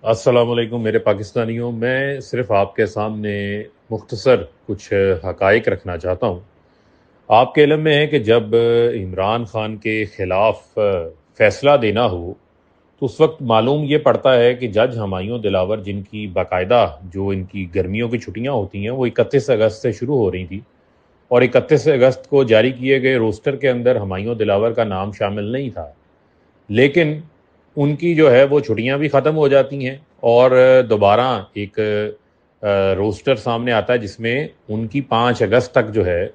السلام علیکم میرے پاکستانیوں، میں صرف آپ کے سامنے مختصر کچھ حقائق رکھنا چاہتا ہوں۔ آپ کے علم میں ہے کہ جب عمران خان کے خلاف فیصلہ دینا ہو تو اس وقت معلوم یہ پڑتا ہے کہ جج ہمایوں دلاور، جن کی باقاعدہ جو ان کی گرمیوں کی چھٹیاں ہوتی ہیں وہ 31 اگست سے شروع ہو رہی تھی، اور 31 اگست کو جاری کیے گئے روسٹر کے اندر ہمایوں دلاور کا نام شامل نہیں تھا، لیکن ان کی جو ہے وہ چھٹیاں بھی ختم ہو جاتی ہیں اور دوبارہ ایک روسٹر سامنے آتا ہے جس میں ان کی 5 اگست تک جو ہے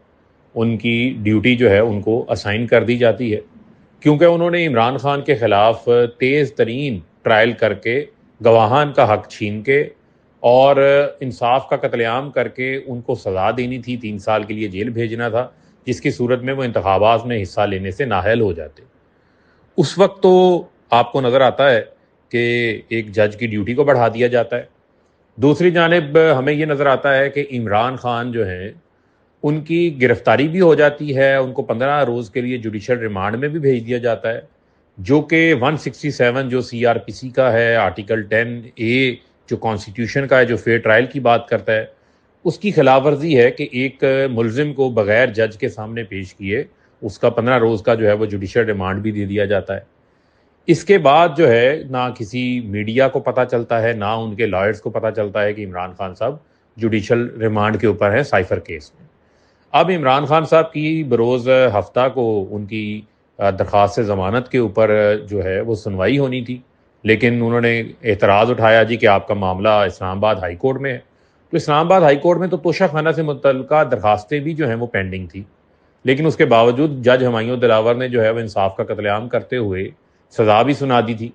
ان کی ڈیوٹی جو ہے ان کو اسائن کر دی جاتی ہے، کیونکہ انہوں نے عمران خان کے خلاف تیز ترین ٹرائل کر کے گواہان کا حق چھین کے اور انصاف کا قتل عام کر کے ان کو سزا دینی تھی، 3 سال کے لیے جیل بھیجنا تھا، جس کی صورت میں وہ انتخابات میں حصہ لینے سے نااہل ہو جاتے۔ اس وقت تو آپ کو نظر آتا ہے کہ ایک جج کی ڈیوٹی کو بڑھا دیا جاتا ہے، دوسری جانب ہمیں یہ نظر آتا ہے کہ عمران خان جو ہیں ان کی گرفتاری بھی ہو جاتی ہے، ان کو 15 روز کے لیے جوڈیشل ریمانڈ میں بھی بھیج دیا جاتا ہے، جو کہ 167 جو سی آر پی سی کا ہے، آرٹیکل 10A جو کانسٹیٹیوشن کا ہے، جو فیئر ٹرائل کی بات کرتا ہے، اس کی خلاف ورزی ہے کہ ایک ملزم کو بغیر جج کے سامنے پیش کیے اس کا 15 روز کا جو ہے وہ جوڈیشل ریمانڈ بھی دے دیا جاتا ہے۔ اس کے بعد جو ہے نہ کسی میڈیا کو پتہ چلتا ہے، نہ ان کے لائرز کو پتہ چلتا ہے کہ عمران خان صاحب جوڈیشل ریمانڈ کے اوپر ہیں سائفر کیس میں۔ اب عمران خان صاحب کی بروز ہفتہ کو ان کی درخواست ضمانت کے اوپر جو ہے وہ سنوائی ہونی تھی، لیکن انہوں نے اعتراض اٹھایا جی کہ آپ کا معاملہ اسلام آباد ہائی کورٹ میں ہے، تو اسلام آباد ہائی کورٹ میں تو توشہ خانہ سے متعلقہ درخواستیں بھی جو ہیں وہ پینڈنگ تھی، لیکن اس کے باوجود جج ہمایوں دلاور نے جو ہے وہ انصاف کا قتل عام کرتے ہوئے سزا بھی سنا دی تھی۔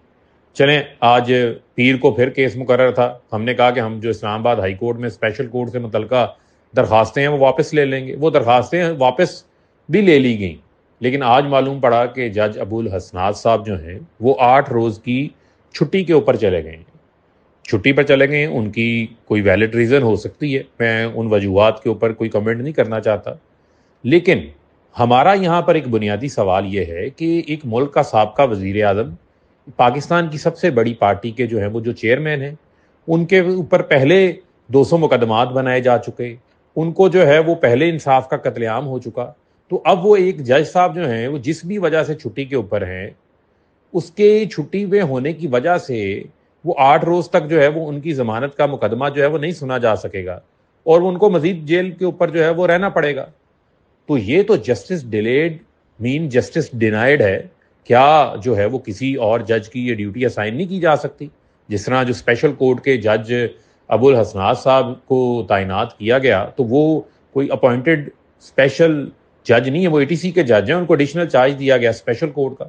چلیں، آج پیر کو پھر کیس مقرر تھا، ہم نے کہا کہ ہم جو اسلام آباد ہائی کورٹ میں اسپیشل کورٹ سے متعلقہ درخواستیں ہیں وہ واپس لے لیں گے، وہ درخواستیں واپس بھی لے لی گئیں، لیکن آج معلوم پڑا کہ جج ابو الحسنات صاحب جو ہیں وہ 8 روز کی چھٹی کے اوپر چلے گئے ہیں، چھٹی پر چلے گئے ہیں، ان کی کوئی ویلڈ ریزن ہو سکتی ہے، میں ان وجوہات کے اوپر کوئی کمنٹ نہیں کرنا چاہتا، لیکن ہمارا یہاں پر ایک بنیادی سوال یہ ہے کہ ایک ملک کا سابقہ وزیر اعظم، پاکستان کی سب سے بڑی پارٹی کے جو ہیں وہ جو چیئرمین ہیں، ان کے اوپر پہلے 200 مقدمات بنائے جا چکے، ان کو جو ہے وہ پہلے انصاف کا قتل عام ہو چکا، تو اب وہ ایک جج صاحب جو ہیں وہ جس بھی وجہ سے چھٹی کے اوپر ہیں، اس کے چھٹی میں ہونے کی وجہ سے وہ 8 روز تک جو ہے وہ ان کی ضمانت کا مقدمہ جو ہے وہ نہیں سنا جا سکے گا، اور ان کو مزید جیل کے اوپر جو ہے وہ رہنا پڑے گا۔ تو یہ تو جسٹس ڈیلیڈ مین جسٹس ڈینائڈ ہے، کیا جو ہے وہ کسی اور جج کی یہ ڈیوٹی اسائن نہیں کی جا سکتی؟ جس طرح جو اسپیشل کورٹ کے جج ابو الحسنات صاحب کو تعینات کیا گیا، تو وہ کوئی اپوائنٹڈ اسپیشل جج نہیں ہے، وہ ATC کے جج ہیں، ان کو ایڈیشنل چارج دیا گیا اسپیشل کورٹ کا،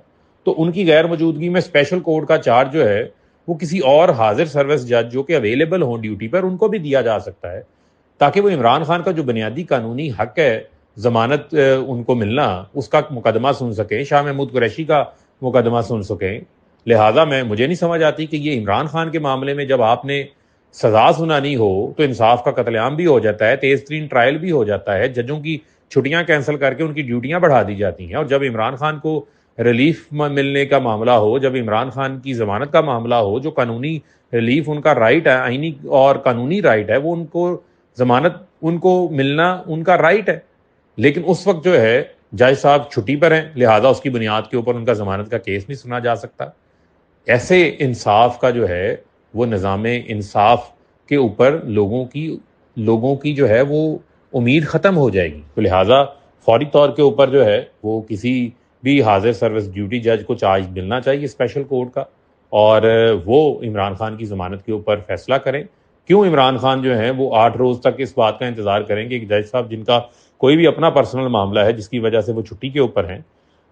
تو ان کی غیر موجودگی میں اسپیشل کورٹ کا چارج جو ہے وہ کسی اور حاضر سروس جج جو کہ اویلیبل ہوں ڈیوٹی پر ان کو بھی دیا جا سکتا ہے، تاکہ وہ عمران خان کا جو بنیادی قانونی حق ہے ضمانت ان کو ملنا، اس کا مقدمہ سن سکیں، شاہ محمود قریشی کا مقدمہ سن سکیں۔ لہٰذا مجھے نہیں سمجھ آتی کہ یہ عمران خان کے معاملے میں جب آپ نے سزا سنانی ہو تو انصاف کا قتل عام بھی ہو جاتا ہے، تیز ترین ٹرائل بھی ہو جاتا ہے، ججوں کی چھٹیاں کینسل کر کے ان کی ڈیوٹیاں بڑھا دی جاتی ہیں، اور جب عمران خان کو ریلیف ملنے کا معاملہ ہو، جب عمران خان کی ضمانت کا معاملہ ہو، جو قانونی ریلیف ان کا رائٹ ہے، آئینی اور قانونی رائٹ ہے، وہ ان کو ضمانت ان کو ملنا ان کا رائٹ ہے، لیکن اس وقت جو ہے جج صاحب چھٹی پر ہیں، لہٰذا اس کی بنیاد کے اوپر ان کا ضمانت کا کیس نہیں سنا جا سکتا۔ ایسے انصاف کا جو ہے وہ نظام انصاف کے اوپر لوگوں کی جو ہے وہ امید ختم ہو جائے گی، تو لہٰذا فوری طور کے اوپر جو ہے وہ کسی بھی حاضر سروس ڈیوٹی جج کو چارج ملنا چاہیے اسپیشل کورٹ کا، اور وہ عمران خان کی ضمانت کے اوپر فیصلہ کریں۔ کیوں عمران خان جو ہیں وہ 8 روز تک اس بات کا انتظار کریں کہ ایک جج صاحب جن کا کوئی بھی اپنا پرسنل معاملہ ہے جس کی وجہ سے وہ چھٹی کے اوپر ہیں،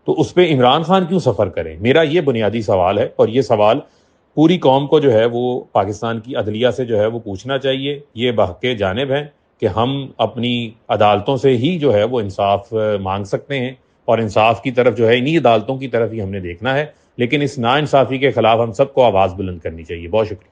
تو اس پہ عمران خان کیوں سفر کریں؟ میرا یہ بنیادی سوال ہے، اور یہ سوال پوری قوم کو جو ہے وہ پاکستان کی عدلیہ سے جو ہے وہ پوچھنا چاہیے۔ یہ بحق جانب ہیں کہ ہم اپنی عدالتوں سے ہی جو ہے وہ انصاف مانگ سکتے ہیں، اور انصاف کی طرف جو ہے انہی عدالتوں کی طرف ہی ہم نے دیکھنا ہے، لیکن اس ناانصافی کے خلاف ہم سب کو آواز بلند کرنی چاہیے۔ بہت شکریہ۔